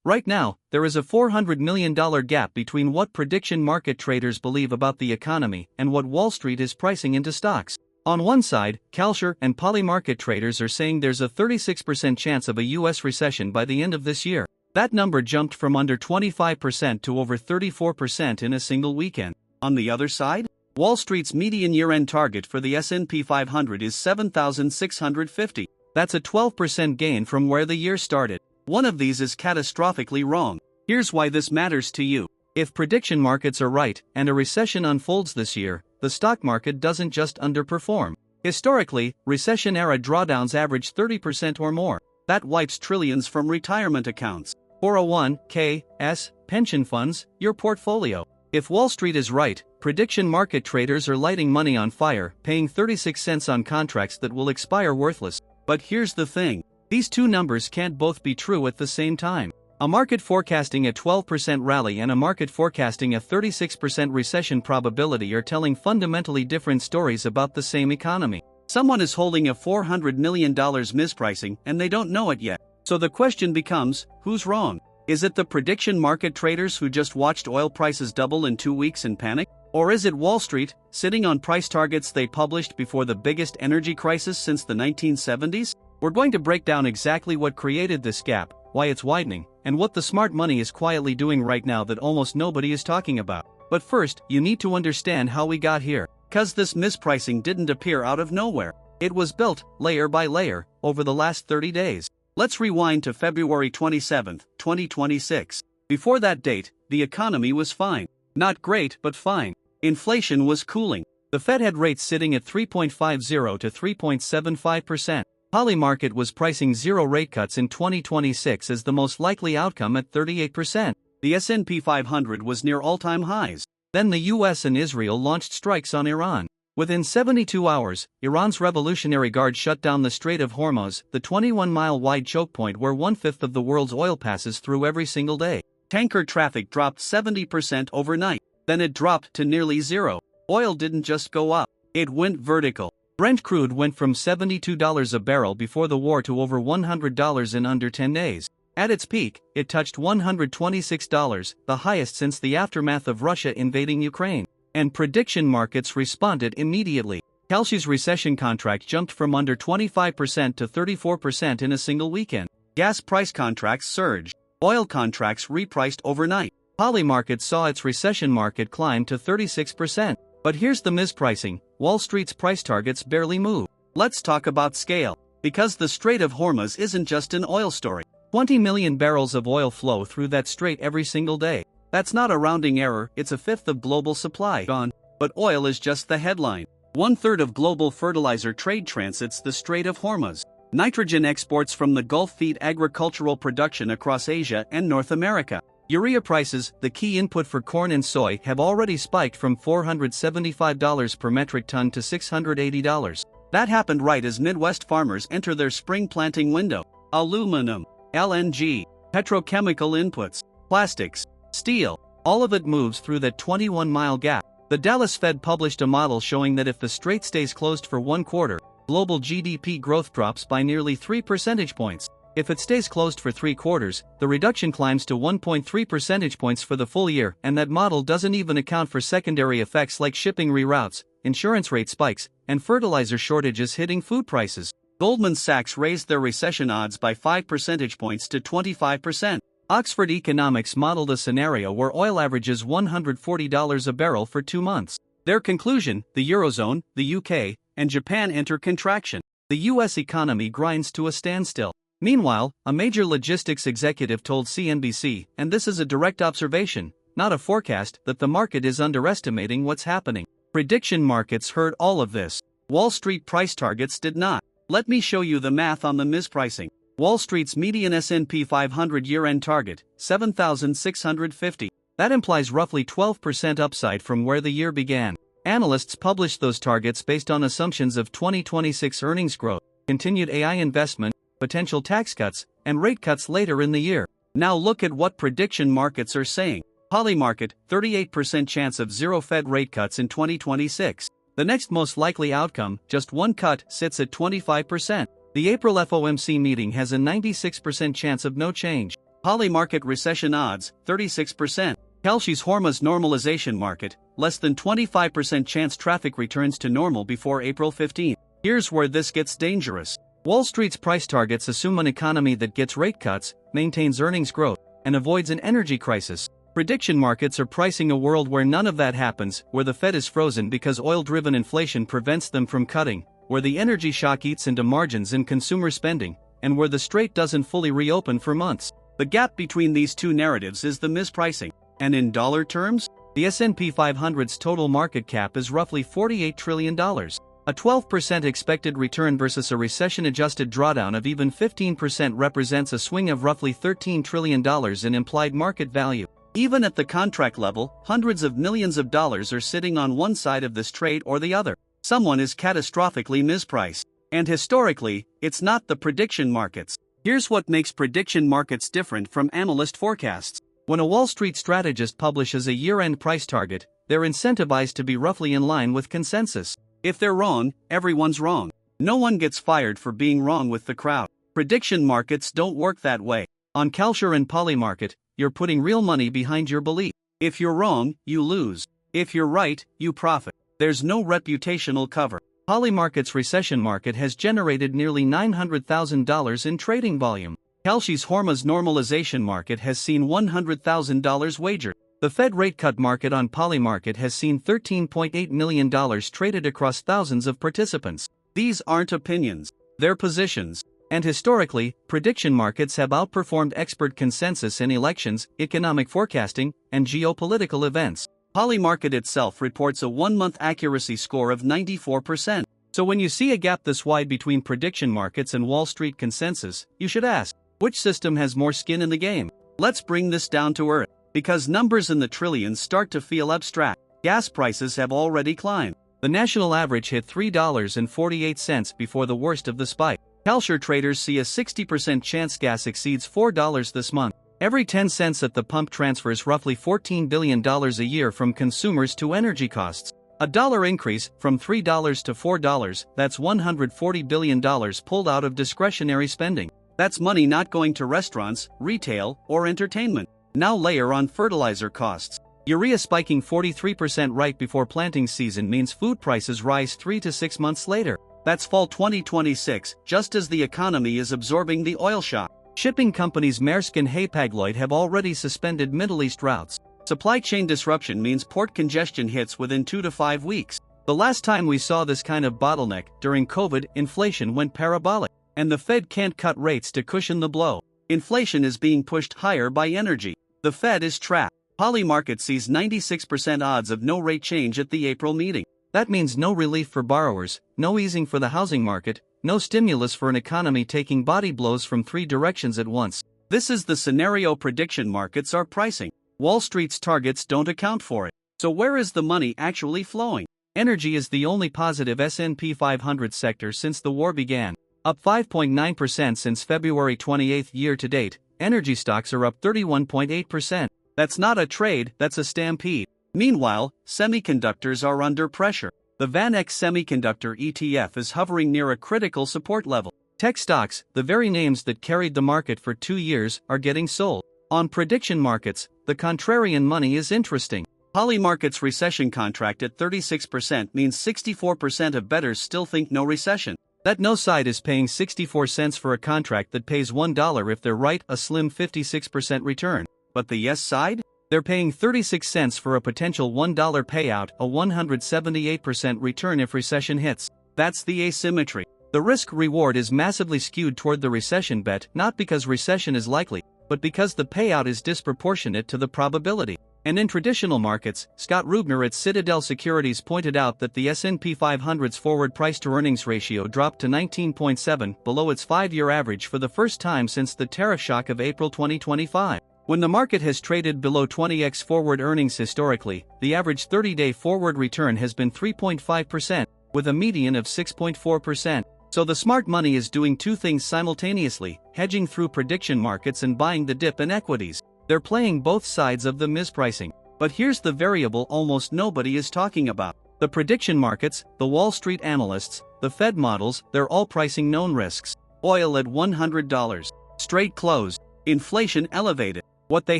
Right now, there is a $400 million gap between what prediction market traders believe about the economy and what Wall Street is pricing into stocks. On one side, Kalshi and Polymarket traders are saying there's a 36% chance of a US recession by the end of this year. That number jumped from under 25% to over 34% in a single weekend. On the other side, Wall Street's median year-end target for the S&P 500 is 7,650. That's a 12% gain from where the year started. One of these is catastrophically wrong. Here's why this matters to you. If prediction markets are right and a recession unfolds this year, the stock market doesn't just underperform. Historically, recession-era drawdowns average 30% or more. That wipes trillions from retirement accounts, 401(k)s, pension funds, your portfolio. If Wall Street is right, prediction market traders are lighting money on fire, paying 36 cents on contracts that will expire worthless. But here's the thing. These two numbers can't both be true at the same time. A market forecasting a 12% rally and a market forecasting a 36% recession probability are telling fundamentally different stories about the same economy. Someone is holding a $400 million mispricing and they don't know it yet. So the question becomes, who's wrong? Is it the prediction market traders who just watched oil prices double in 2 weeks and panic? Or is it Wall Street, sitting on price targets they published before the biggest energy crisis since the 1970s? We're going to break down exactly what created this gap, why it's widening, and what the smart money is quietly doing right now that almost nobody is talking about. But first, you need to understand how we got here. 'Cause this mispricing didn't appear out of nowhere. It was built, layer by layer, over the last 30 days. Let's rewind to February 27, 2026. Before that date, the economy was fine. Not great, but fine. Inflation was cooling. The Fed had rates sitting at 3.50 to 3.75%. Polymarket was pricing zero rate cuts in 2026 as the most likely outcome at 38%. The S&P 500 was near all-time highs. Then the US and Israel launched strikes on Iran. Within 72 hours, Iran's Revolutionary Guard shut down the Strait of Hormuz, the 21-mile-wide choke point where 1/5 of the world's oil passes through every single day. Tanker traffic dropped 70% overnight. Then it dropped to nearly zero. Oil didn't just go up, it went vertical. Brent crude went from $72 a barrel before the war to over $100 in under 10 days. At its peak, it touched $126, the highest since the aftermath of Russia invading Ukraine. And prediction markets responded immediately. Kalshi's recession contract jumped from under 25% to 34% in a single weekend. Gas price contracts surged. Oil contracts repriced overnight. Polymarket saw its recession market climb to 36%. But here's the mispricing. Wall Street's price targets barely move. Let's talk about scale. Because the Strait of Hormuz isn't just an oil story. 20 million barrels of oil flow through that strait every single day. That's not a rounding error, it's a fifth of global supply gone. But oil is just the headline. 1/3 of global fertilizer trade transits the Strait of Hormuz. Nitrogen exports from the Gulf feed agricultural production across Asia and North America. Urea prices, the key input for corn and soy, have already spiked from $475 per metric ton to $680. That happened right as Midwest farmers enter their spring planting window. Aluminum, LNG, petrochemical inputs, plastics, steel, all of it moves through that 21-mile gap. The Dallas Fed published a model showing that if the strait stays closed for 1 quarter, global GDP growth drops by nearly 3 percentage points. If it stays closed for 3 quarters, the reduction climbs to 1.3 percentage points for the full year, and that model doesn't even account for secondary effects like shipping reroutes, insurance rate spikes, and fertilizer shortages hitting food prices. Goldman Sachs raised their recession odds by 5 percentage points to 25%. Oxford Economics modeled a scenario where oil averages $140 a barrel for 2 months. Their conclusion: the Eurozone, the UK, and Japan enter contraction. The US economy grinds to a standstill. Meanwhile, a major logistics executive told CNBC, and this is a direct observation, not a forecast, that the market is underestimating what's happening. Prediction markets heard all of this. Wall Street price targets did not. Let me show you the math on the mispricing. Wall Street's median S&P 500 year-end target, 7,650. That implies roughly 12% upside from where the year began. Analysts published those targets based on assumptions of 2026 earnings growth, continued AI investment, potential tax cuts, and rate cuts later in the year. Now look at what prediction markets are saying. Polymarket, 38% chance of 0 Fed rate cuts in 2026. The next most likely outcome, just 1 cut, sits at 25%. The April FOMC meeting has a 96% chance of no change. Polymarket recession odds, 36%. Kalshi's Hormuz normalization market, less than 25% chance traffic returns to normal before April 15. Here's where this gets dangerous. Wall Street's price targets assume an economy that gets rate cuts, maintains earnings growth, and avoids an energy crisis. Prediction markets are pricing a world where none of that happens, where the Fed is frozen because oil-driven inflation prevents them from cutting, where the energy shock eats into margins in consumer spending, and where the strait doesn't fully reopen for months. The gap between these two narratives is the mispricing. And in dollar terms, the S&P 500's total market cap is roughly $48 trillion. A 12% expected return versus a recession-adjusted drawdown of even 15% represents a swing of roughly $13 trillion in implied market value. Even at the contract level, hundreds of millions of dollars are sitting on one side of this trade or the other. Someone is catastrophically mispriced. And historically, it's not the prediction markets. Here's what makes prediction markets different from analyst forecasts. When a Wall Street strategist publishes a year-end price target, they're incentivized to be roughly in line with consensus. If they're wrong, everyone's wrong. No one gets fired for being wrong with the crowd. Prediction markets don't work that way. On Kalshi and Polymarket, you're putting real money behind your belief. If you're wrong, you lose. If you're right, you profit. There's no reputational cover. Polymarket's recession market has generated nearly $900,000 in trading volume. Kalshi's Hormuz normalization market has seen $100,000 wagered. The Fed rate cut market on Polymarket has seen $13.8 million traded across thousands of participants. These aren't opinions, they're positions. And historically, prediction markets have outperformed expert consensus in elections, economic forecasting, and geopolitical events. Polymarket itself reports a one-month accuracy score of 94%. So when you see a gap this wide between prediction markets and Wall Street consensus, you should ask, which system has more skin in the game? Let's bring this down to earth. Because numbers in the trillions start to feel abstract. Gas prices have already climbed. The national average hit $3.48 before the worst of the spike. Kalshi traders see a 60% chance gas exceeds $4 this month. Every 10 cents at the pump transfers roughly $14 billion a year from consumers to energy costs. A dollar increase, from $3 to $4, that's $140 billion pulled out of discretionary spending. That's money not going to restaurants, retail, or entertainment. Now layer on fertilizer costs. Urea spiking 43% right before planting season means food prices rise 3 to 6 months later. That's fall 2026, just as the economy is absorbing the oil shock. Shipping companies Maersk and Hapag-Lloyd have already suspended Middle East routes. Supply chain disruption means port congestion hits within 2 to 5 weeks. The last time we saw this kind of bottleneck, during COVID, inflation went parabolic. And the Fed can't cut rates to cushion the blow. Inflation is being pushed higher by energy. The Fed is trapped. Polymarket sees 96% odds of no rate change at the April meeting. That means no relief for borrowers, no easing for the housing market, no stimulus for an economy taking body blows from 3 directions at once. This is the scenario prediction markets are pricing. Wall Street's targets don't account for it. So where is the money actually flowing? Energy is the only positive S&P 500 sector since the war began. Up 5.9% since February 28 year-to-date, energy stocks are up 31.8%. That's not a trade, that's a stampede. Meanwhile, semiconductors are under pressure. The VanEck Semiconductor ETF is hovering near a critical support level. Tech stocks, the very names that carried the market for 2 years, are getting sold. On prediction markets, the contrarian money is interesting. Polymarket's recession contract at 36% means 64% of bettors still think no recession. That no side is paying 64 cents for a contract that pays $1 if they're right, a slim 56% return. But the yes side? They're paying 36 cents for a potential $1 payout, a 178% return if recession hits. That's the asymmetry. The risk-reward is massively skewed toward the recession bet, not because recession is likely, but because the payout is disproportionate to the probability. And in traditional markets, Scott Rubner at Citadel Securities pointed out that the S&P 500's forward price-to-earnings ratio dropped to 19.7, below its 5-year average for the first time since the tariff shock of April 2025. When the market has traded below 20x forward earnings historically, the average 30-day forward return has been 3.5%, with a median of 6.4%. So the smart money is doing 2 things simultaneously, hedging through prediction markets and buying the dip in equities. They're playing both sides of the mispricing. But here's the variable almost nobody is talking about. The prediction markets, the Wall Street analysts, the Fed models, they're all pricing known risks. Oil at $100. Straight closed. Inflation elevated. What they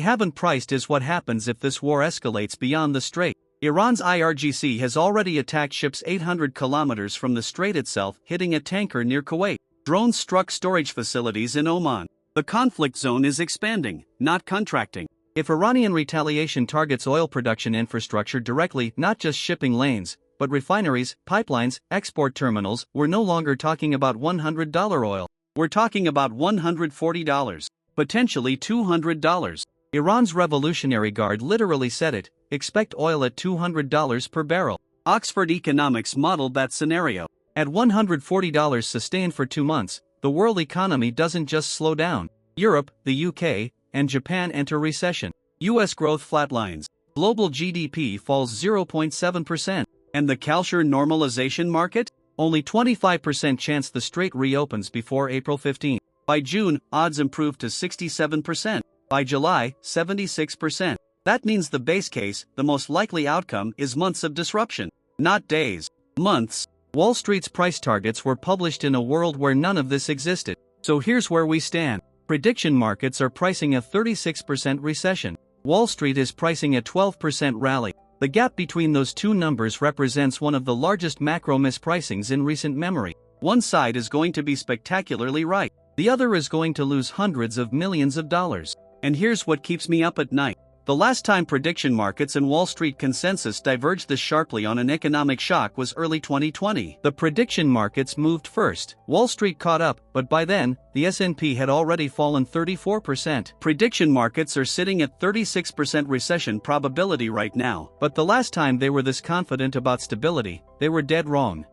haven't priced is what happens if this war escalates beyond the strait. Iran's IRGC has already attacked ships 800 kilometers from the strait itself, hitting a tanker near Kuwait. Drones struck storage facilities in Oman. The conflict zone is expanding, not contracting. If Iranian retaliation targets oil production infrastructure directly, not just shipping lanes, but refineries, pipelines, export terminals, we're no longer talking about $100 oil. We're talking about $140, potentially $200. Iran's Revolutionary Guard literally said it, expect oil at $200 per barrel. Oxford Economics modeled that scenario. At $140 sustained for 2 months, the world economy doesn't just slow down. Europe, the UK, and Japan enter recession. US growth flatlines. Global GDP falls 0.7%. And the Kalshi normalization market? Only 25% chance the strait reopens before April 15. By June, odds improved to 67%. By July, 76%. That means the base case, the most likely outcome, is months of disruption. Not days. Months. Wall Street's price targets were published in a world where none of this existed. So here's where we stand. Prediction markets are pricing a 36% recession. Wall Street is pricing a 12% rally. The gap between those two numbers represents one of the largest macro mispricings in recent memory. One side is going to be spectacularly right. The other is going to lose hundreds of millions of dollars. And here's what keeps me up at night. The last time prediction markets and Wall Street consensus diverged this sharply on an economic shock was early 2020. The prediction markets moved first. Wall Street caught up, but by then, the S&P had already fallen 34%. Prediction markets are sitting at 36% recession probability right now. But the last time they were this confident about stability, they were dead wrong.